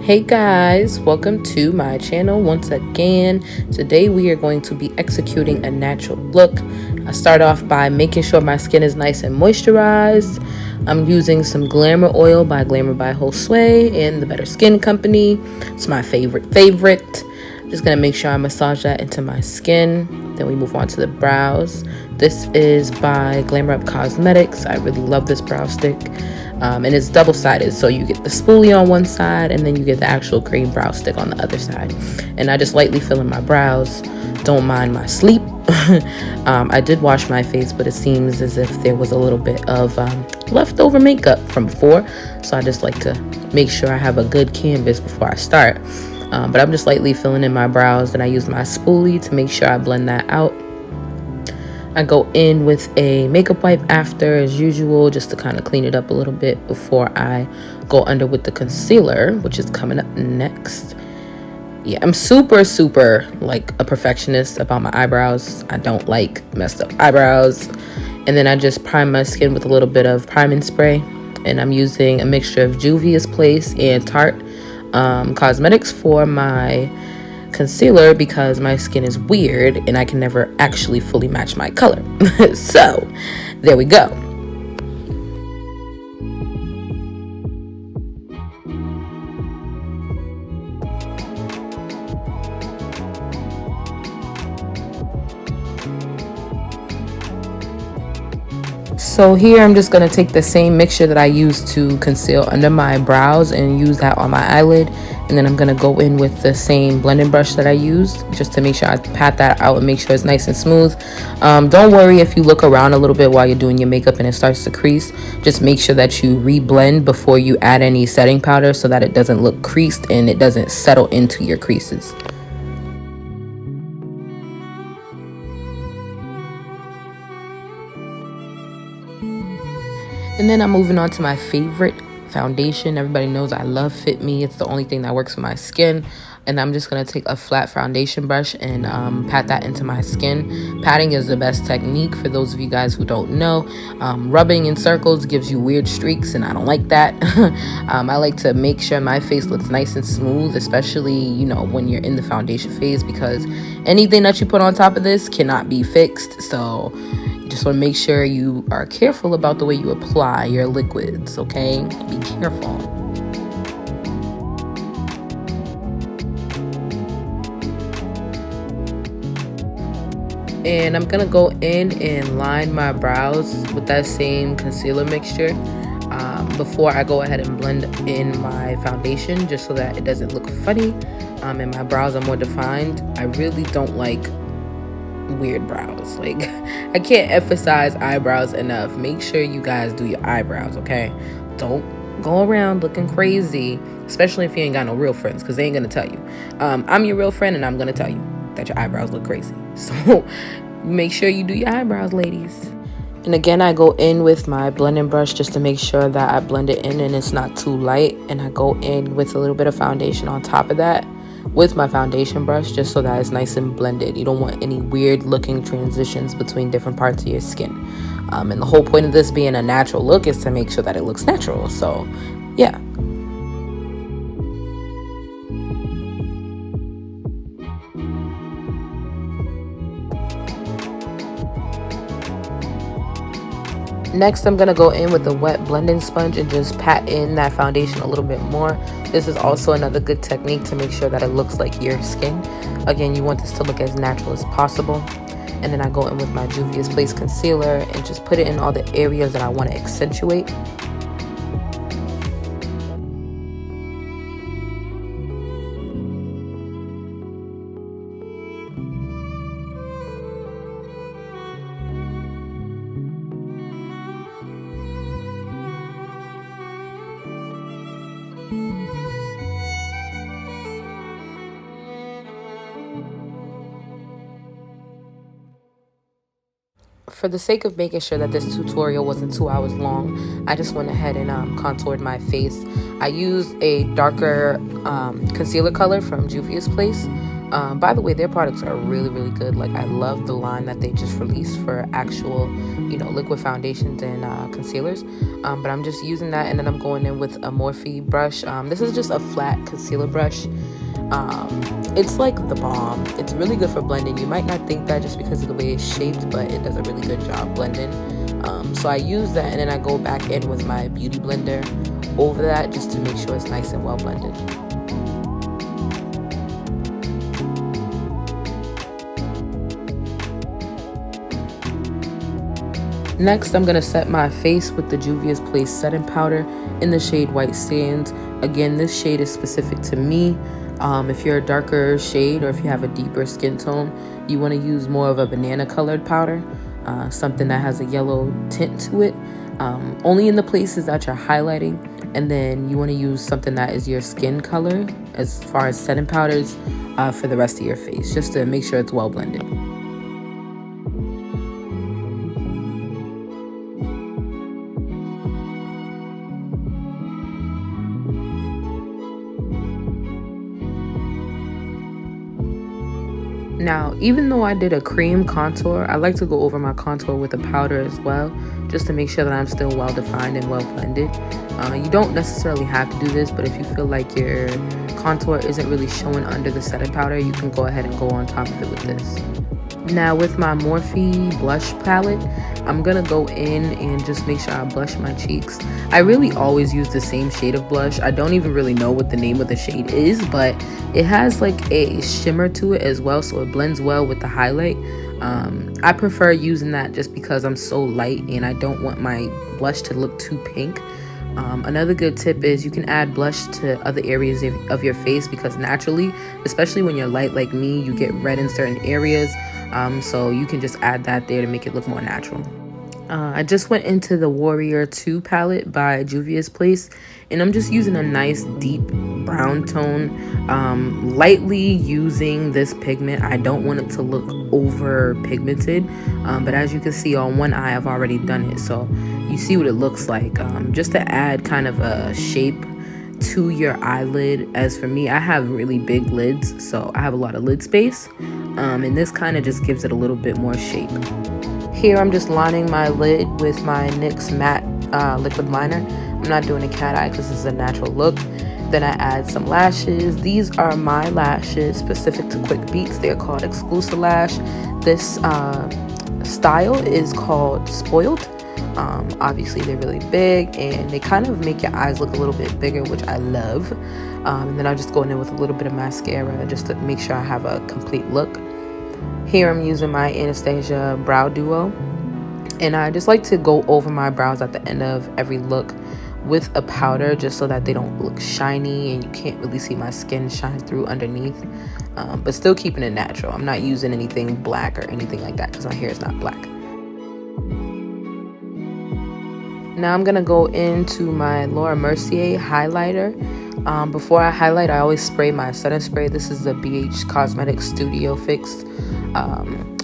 Hey guys, welcome to my channel once again. Today we are going to be executing a natural look. I start off by making sure my skin is nice and moisturized. I'm using some Glamour oil by Glamour by Josue and the Better Skin Company. It's my favorite. Just gonna make sure I massage that into my skin. Then we move on to the brows. This is by GlamourUp Cosmetics. I really love this brow stick. And it's double-sided, so you get the spoolie on one side and then you get the actual cream brow stick on the other side. And I just lightly fill in my brows. Don't mind my sleep. I did wash my face, but it seems as if there was a little bit of leftover makeup from before, so I just like to make sure I have a good canvas before I start. But I'm just lightly filling in my brows, and I use my spoolie to make sure I blend that out. I go in with a makeup wipe after, as usual, just to kind of clean it up a little bit before I go under with the concealer, which is coming up next. Yeah, I'm super like a perfectionist about my eyebrows. I don't like messed up eyebrows. And then I just prime my skin with a little bit of priming spray, and I'm using a mixture of Juvia's Place and Tarte Cosmetics for my concealer because my skin is weird and I can never actually fully match my color. So there we go. So here I'm just going to take the same mixture that I used to conceal under my brows and use that on my eyelid. And then I'm going to go in with the same blending brush that I used just to make sure I pat that out and make sure it's nice and smooth. Don't worry if you look around a little bit while you're doing your makeup and it starts to crease. Just make sure that you re-blend before you add any setting powder so that it doesn't look creased and it doesn't settle into your creases. And then I'm moving on to my favorite foundation. Everybody knows I love Fit Me. It's the only thing that works for my skin. And I'm just going to take a flat foundation brush and pat that into my skin. Patting is the best technique for those of you guys who don't know. Rubbing in circles gives you weird streaks, and I don't like that. I like to make sure my face looks nice and smooth, especially, you know, when you're in the foundation phase, because anything that you put on top of this cannot be fixed. So you just want to make sure you are careful about the way you apply your liquids, okay? Be careful. And I'm gonna go in and line my brows with that same concealer mixture before I go ahead and blend in my foundation, just so that it doesn't look funny and my brows are more defined. I really don't like weird brows. Like, I can't emphasize eyebrows enough. Make sure you guys do your eyebrows, okay? Don't go around looking crazy, especially if you ain't got no real friends, because they ain't gonna tell you. I'm your real friend, and I'm gonna tell you that your eyebrows look crazy. So make sure you do your eyebrows, ladies. And again, I go in with my blending brush just to make sure that I blend it in and it's not too light. And I go in with a little bit of foundation on top of that with my foundation brush, just so that it's nice and blended. You don't want any weird looking transitions between different parts of your skin. And the whole point of this being a natural look is to make sure that it looks natural. So yeah. Next, I'm going to go in with a wet blending sponge and just pat in that foundation a little bit more. This is also another good technique to make sure that it looks like your skin. Again, you want this to look as natural as possible. And then I go in with my Juvia's Place concealer and just put it in all the areas that I want to accentuate. For the sake of making sure that this tutorial wasn't 2 hours long, I just went ahead and contoured my face. I used a darker concealer color from Juvia's Place. By the way, their products are really, really good. Like, I love the line that they just released for actual, liquid foundations and concealers. But I'm just using that, and then I'm going in with a Morphe brush. This is just a flat concealer brush. It's like the bomb. It's really good for blending. You might not think that just because of the way it's shaped, but it does a really good job blending. So I use that, and then I go back in with my beauty blender over that just to make sure it's nice and well blended. Next, I'm going to set my face with the Juvia's Place setting powder in the shade White Sands. Again, this shade is specific to me. If you're a darker shade or if you have a deeper skin tone, you want to use more of a banana colored powder, something that has a yellow tint to it, only in the places that you're highlighting. And then you want to use something that is your skin color as far as setting powders for the rest of your face, just to make sure it's well blended. Now, even though I did a cream contour, I like to go over my contour with a powder as well, just to make sure that I'm still well defined and well blended. You don't necessarily have to do this, but if you feel like your contour isn't really showing under the setting powder, you can go ahead and go on top of it with this. Now, with my Morphe blush palette, I'm gonna go in and just make sure I blush my cheeks. I really always use the same shade of blush. I don't even really know what the name of the shade is, but it has like a shimmer to it as well, so it blends well with the highlight. I prefer using that just because I'm so light and I don't want my blush to look too pink. Another good tip is you can add blush to other areas of your face, because naturally, especially when you're light like me, you get red in certain areas. So you can just add that there to make it look more natural. I just went into the Warrior 2 palette by Juvia's Place, and I'm just using a nice deep brown tone, lightly using this pigment. I don't want it to look over pigmented, but as you can see on one eye, I've already done it, so you see what it looks like, just to add kind of a shape to your eyelid. As for me, I have really big lids, so I have a lot of lid space, and this kind of just gives it a little bit more shape. Here I'm just lining my lid with my NYX matte liquid liner. I'm not doing a cat eye because this is a natural look. Then I add some lashes. These are my lashes specific to QuikBeatz. They're called Exlusilash. This style is called Spoiled. Obviously they're really big and they kind of make your eyes look a little bit bigger, which I love. And then I'll just go in with a little bit of mascara just to make sure I have a complete look. Here I'm using my Anastasia brow duo, and I just like to go over my brows at the end of every look with a powder, just so that they don't look shiny and you can't really see my skin shine through underneath, but still keeping it natural. I'm not using anything black or anything like that because my hair is not black. Now I'm gonna go into my Laura Mercier highlighter. Before I highlight, I always spray my setting spray. This is the BH Cosmetics Studio Fixed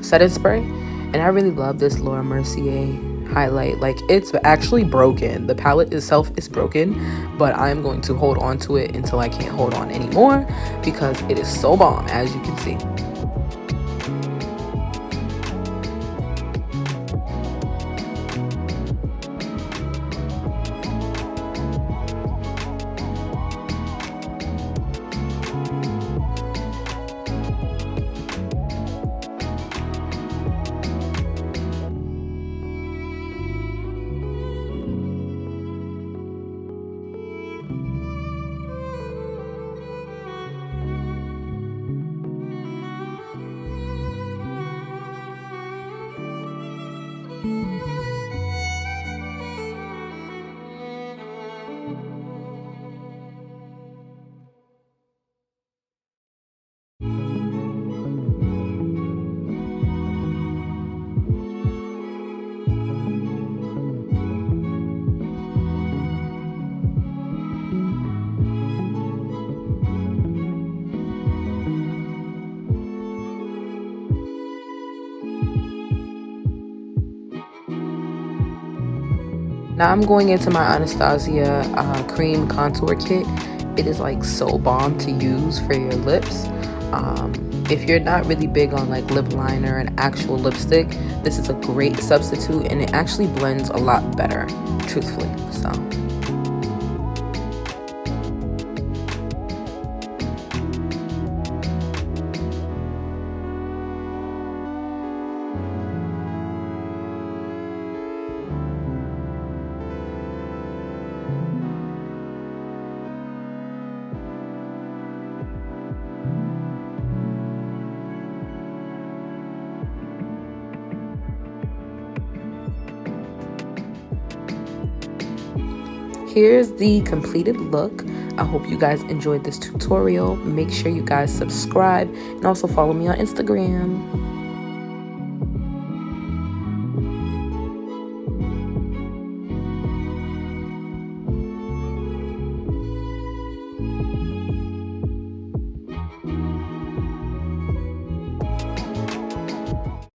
setting spray, and I really love this Laura Mercier highlight. Like, it's actually broken. The palette itself is broken, but I'm going to hold on to it until I can't hold on anymore because it is so bomb, as you can see. Now I'm going into my Anastasia cream contour kit. It is like so bomb to use for your lips. If you're not really big on like lip liner and actual lipstick, this is a great substitute, and it actually blends a lot better, truthfully. So here's the completed look. I hope you guys enjoyed this tutorial. Make sure you guys subscribe and also follow me on Instagram.